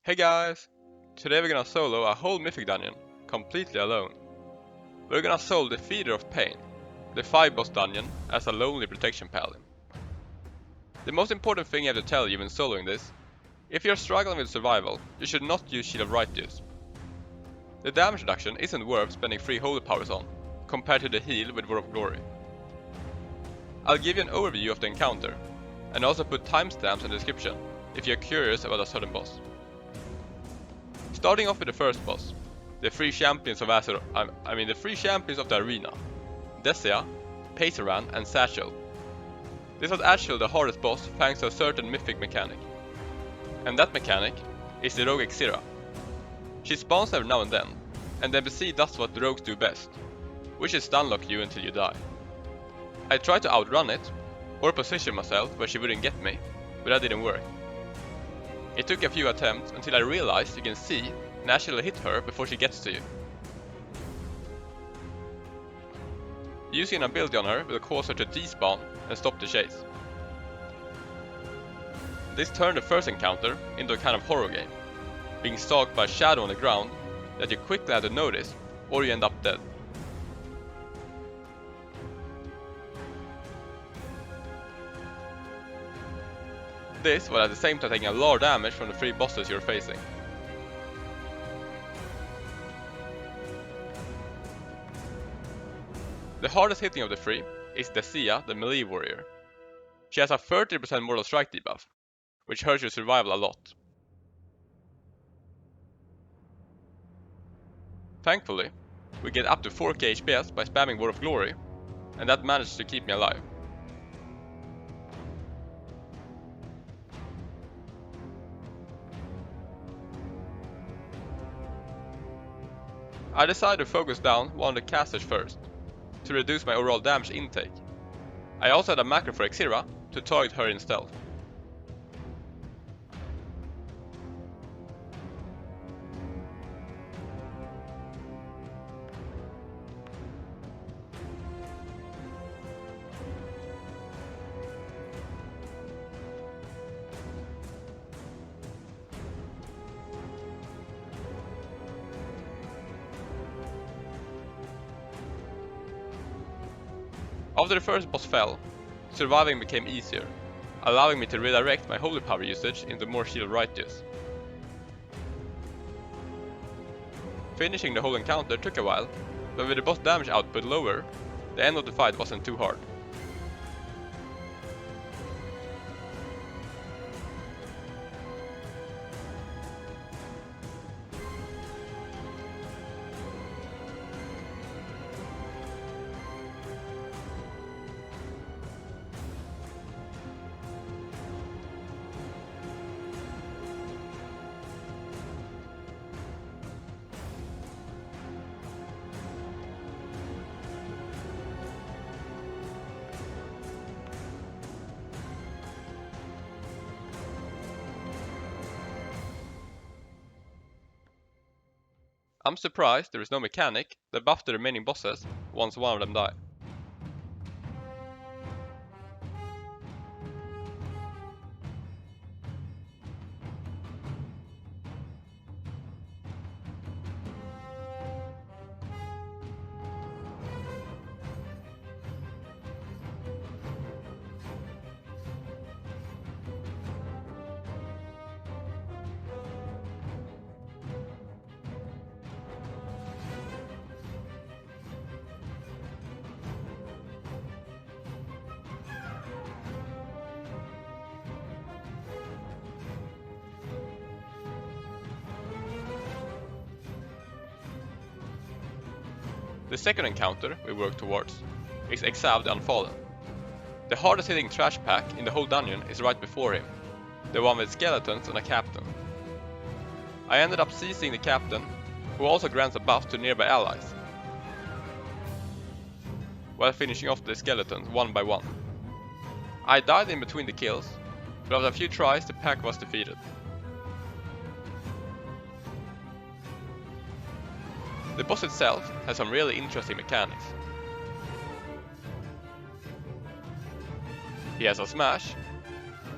Hey guys! Today we're gonna solo a whole mythic dungeon, completely alone. We're gonna solo the Feeder of Pain, the 5 boss dungeon, as a lonely protection paladin. The most important thing I have to tell you when soloing this, if you're struggling with survival, you should not use Shield of Righteous. The damage reduction isn't worth spending 3 holy powers on, compared to the heal with War of Glory. I'll give you an overview of the encounter, and also put timestamps in the description, if you're curious about a certain boss. Starting off with the first boss, the 3 champions of the 3 champions of the arena, Desia, Paceran and Satchel. This was actually the hardest boss thanks to a certain mythic mechanic. And that mechanic is the rogue Exira. She spawns every now and then the NPC does what the rogues do best, which is stunlock you until you die. I tried to outrun it, or position myself where she wouldn't get me, but that didn't work. It took a few attempts until I realized you can see and actually hit her before she gets to you. Using an ability on her will cause her to despawn and stop the chase. This turned the first encounter into a kind of horror game, being stalked by a shadow on the ground that you quickly have to notice or you end up dead. This while at the same time taking a lot of damage from the 3 bosses you're facing. The hardest hitting of the 3 is Desia, the melee warrior. She has a 30% mortal strike debuff, which hurts your survival a lot. Thankfully, we get up to 4k HPS by spamming War of Glory, and that managed to keep me alive. I decided to focus down one of the casters first, to reduce my overall damage intake. I also had a macro for Exira to target her in stealth. After the first boss fell, surviving became easier, allowing me to redirect my holy power usage into more Shield of Righteous. Finishing the whole encounter took a while, but with the boss damage output lower, the end of the fight wasn't too hard. I'm surprised there is no mechanic that buffs the remaining bosses once one of them die. The second encounter we work towards is Exav the Unfallen. The hardest hitting trash pack in the whole dungeon is right before him, the one with skeletons and a captain. I ended up seizing the captain, who also grants a buff to nearby allies, while finishing off the skeletons one by one. I died in between the kills, but after a few tries the pack was defeated. The boss itself has some really interesting mechanics. He has a smash,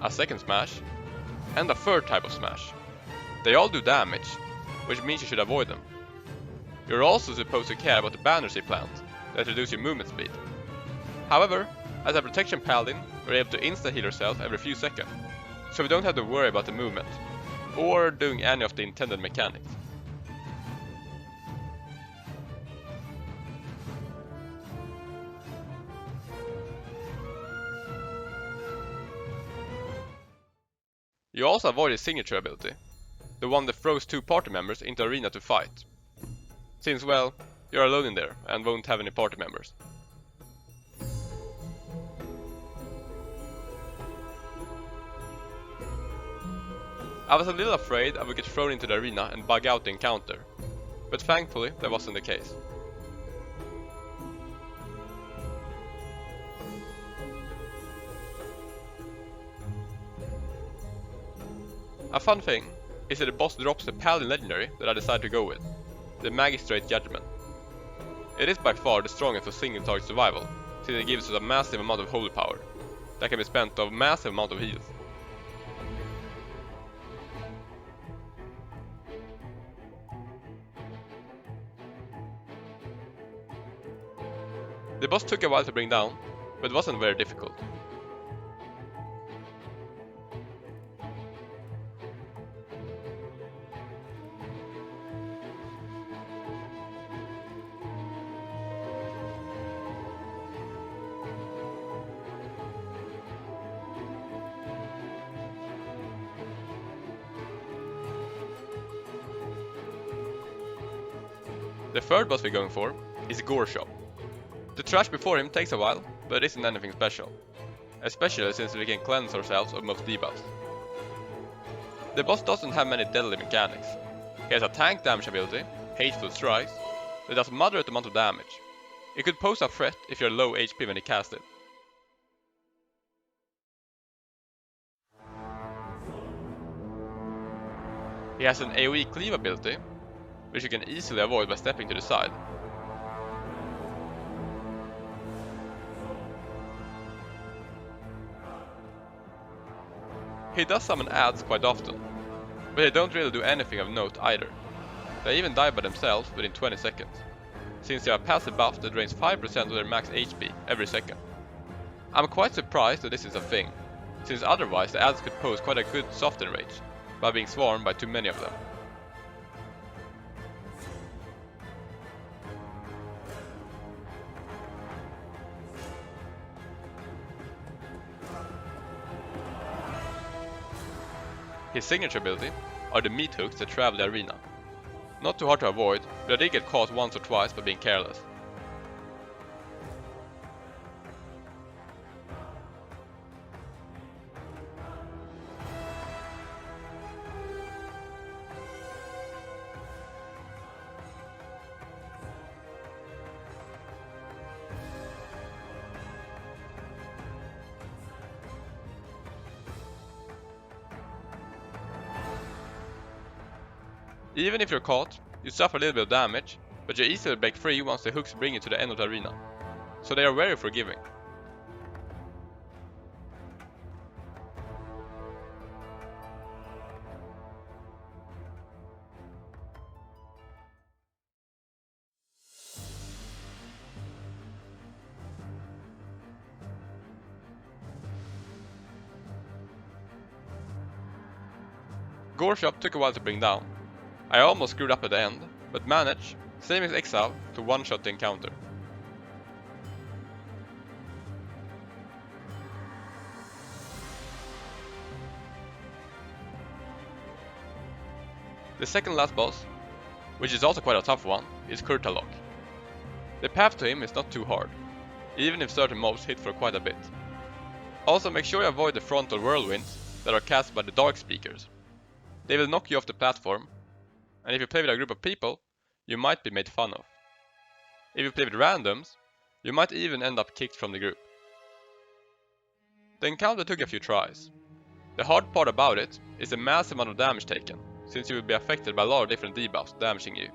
a second smash, and a third type of smash. They all do damage, which means you should avoid them. You're also supposed to care about the banners he plants, that reduce your movement speed. However, as a protection paladin, you're able to insta-heal yourself every few seconds, so we don't have to worry about the movement, or doing any of the intended mechanics. You also avoid his signature ability, the one that throws two party members into arena to fight. Since, well, you're alone in there and won't have any party members. I was a little afraid I would get thrown into the arena and bug out the encounter, but thankfully that wasn't the case. A fun thing is that the boss drops the Paladin legendary that I decided to go with, the Magistrate Judgment. It is by far the strongest for single target survival, since it gives us a massive amount of holy power that can be spent on a massive amount of heals. The boss took a while to bring down, but it wasn't very difficult. The third boss we're going for is Goreshop. The trash before him takes a while, but it isn't anything special, especially since we can cleanse ourselves of most debuffs. The boss doesn't have many deadly mechanics. He has a tank damage ability, Hateful Strikes, that does moderate amount of damage. It could pose a threat if you're low HP when you cast it. He has an AoE cleave ability, which you can easily avoid by stepping to the side. He does summon adds quite often, but they don't really do anything of note either. They even die by themselves within 20 seconds, since they have a passive buff that drains 5% of their max HP every second. I'm quite surprised that this is a thing, since otherwise the adds could pose quite a good soften range by being swarmed by too many of them. His signature ability are the meat hooks that travel the arena. Not too hard to avoid, but I did get caught once or twice by being careless. Even if you're caught, you suffer a little bit of damage, but you easily break free once the hooks bring you to the end of the arena, so they are very forgiving. Goreshop took a while to bring down. I almost screwed up at the end, but managed, same as Exile, to one-shot the encounter. The second last boss, which is also quite a tough one, is Kurtalok. The path to him is not too hard, even if certain mobs hit for quite a bit. Also make sure you avoid the frontal whirlwinds that are cast by the Dark Speakers. They will knock you off the platform, and if you play with a group of people, you might be made fun of. If you play with randoms, you might even end up kicked from the group. The encounter took a few tries. The hard part about it is the massive amount of damage taken, since you will be affected by a lot of different debuffs damaging you.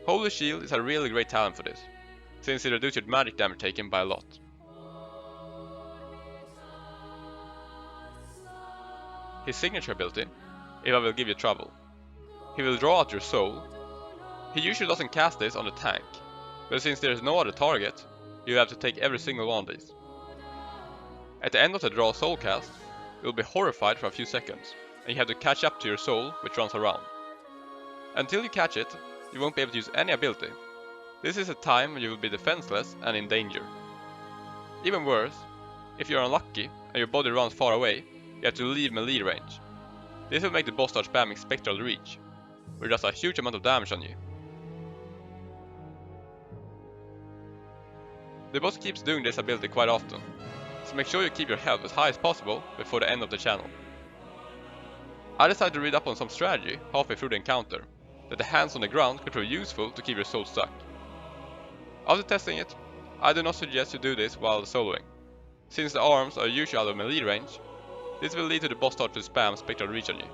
Holy Shield is a really great talent for this, since it reduces your magic damage taken by a lot. His signature ability if I will give you trouble. He will draw out your soul. He usually doesn't cast this on the tank, but since there is no other target, you have to take every single one of these. At the end of the draw soul cast, you will be horrified for a few seconds, and you have to catch up to your soul which runs around. Until you catch it, you won't be able to use any ability. This is a time when you will be defenseless and in danger. Even worse, if you are unlucky and your body runs far away, you have to leave melee range. This will make the boss start spamming Spectral Reach, which does a huge amount of damage on you. The boss keeps doing this ability quite often, so make sure you keep your health as high as possible before the end of the channel. I decided to read up on some strategy halfway through the encounter, that the hands on the ground could prove useful to keep your soul stuck. After testing it, I do not suggest you do this while soloing. Since the arms are usually out of melee range, this will lead to the boss start to spam Spectral Reach on you.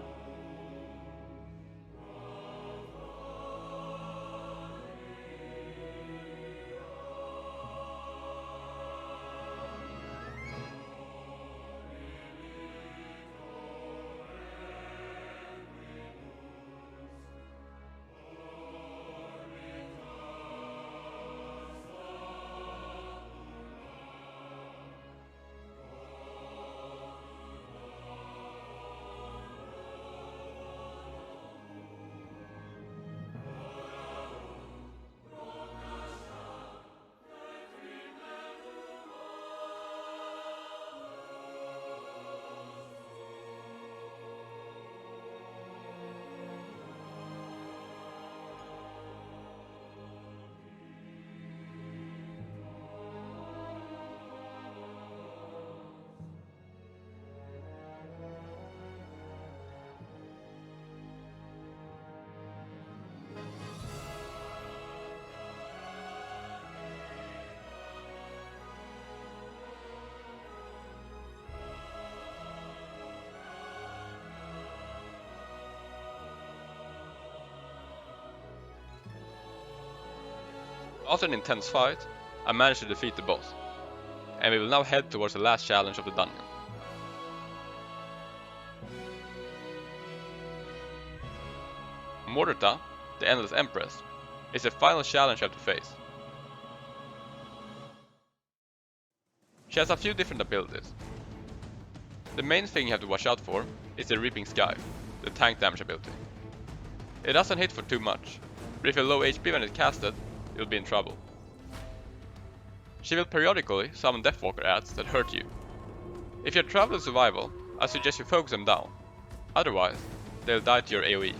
After an intense fight, I managed to defeat the boss, and we will now head towards the last challenge of the dungeon. Mordota, the Endless Empress, is the final challenge you have to face. She has a few different abilities. The main thing you have to watch out for is the Reaping Sky, the tank damage ability. It doesn't hit for too much, but if you're low HP when it's casted, you'll be in trouble. She will periodically summon Deathwalker ads that hurt you. If you're Traveler Survival, I suggest you focus them down, otherwise they'll die to your AoE.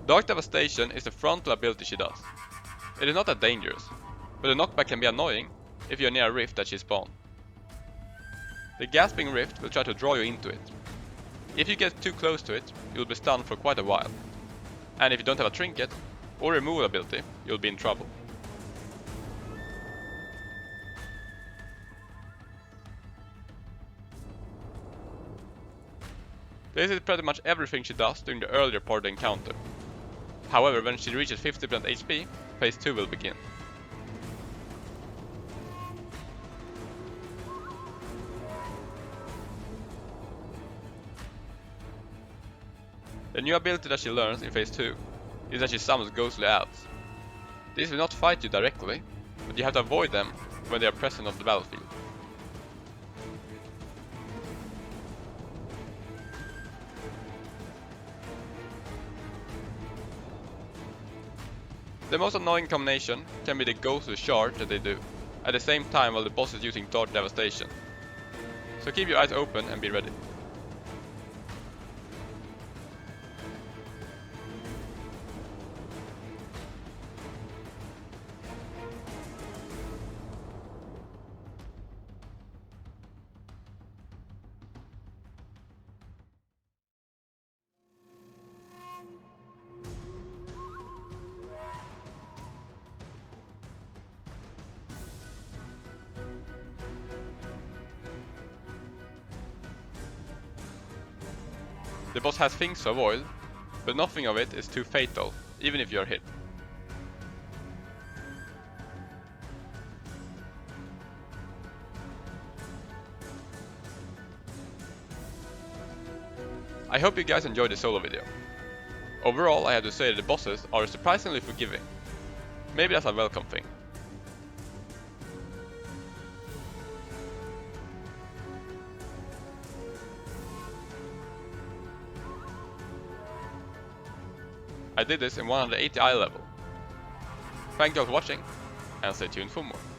Dark Devastation is the frontal ability she does. It is not that dangerous, but the knockback can be annoying if you're near a rift that she spawned. The Gasping Rift will try to draw you into it. If you get too close to it, you'll be stunned for quite a while. And if you don't have a trinket or removal ability, you'll be in trouble. This is pretty much everything she does during the earlier part of the encounter. However, when she reaches 50% HP, phase 2 will begin. The new ability that she learns in phase 2 is that she summons ghostly ads. These will not fight you directly, but you have to avoid them when they are present on the battlefield. The most annoying combination can be the ghostly charge that they do, at the same time while the boss is using Dark Devastation. So keep your eyes open and be ready. The boss has things to avoid, but nothing of it is too fatal, even if you are hit. I hope you guys enjoyed the solo video. Overall, I have to say that the bosses are surprisingly forgiving. Maybe that's a welcome thing. I did this in 180 eye level. Thank you all for watching, and stay tuned for more.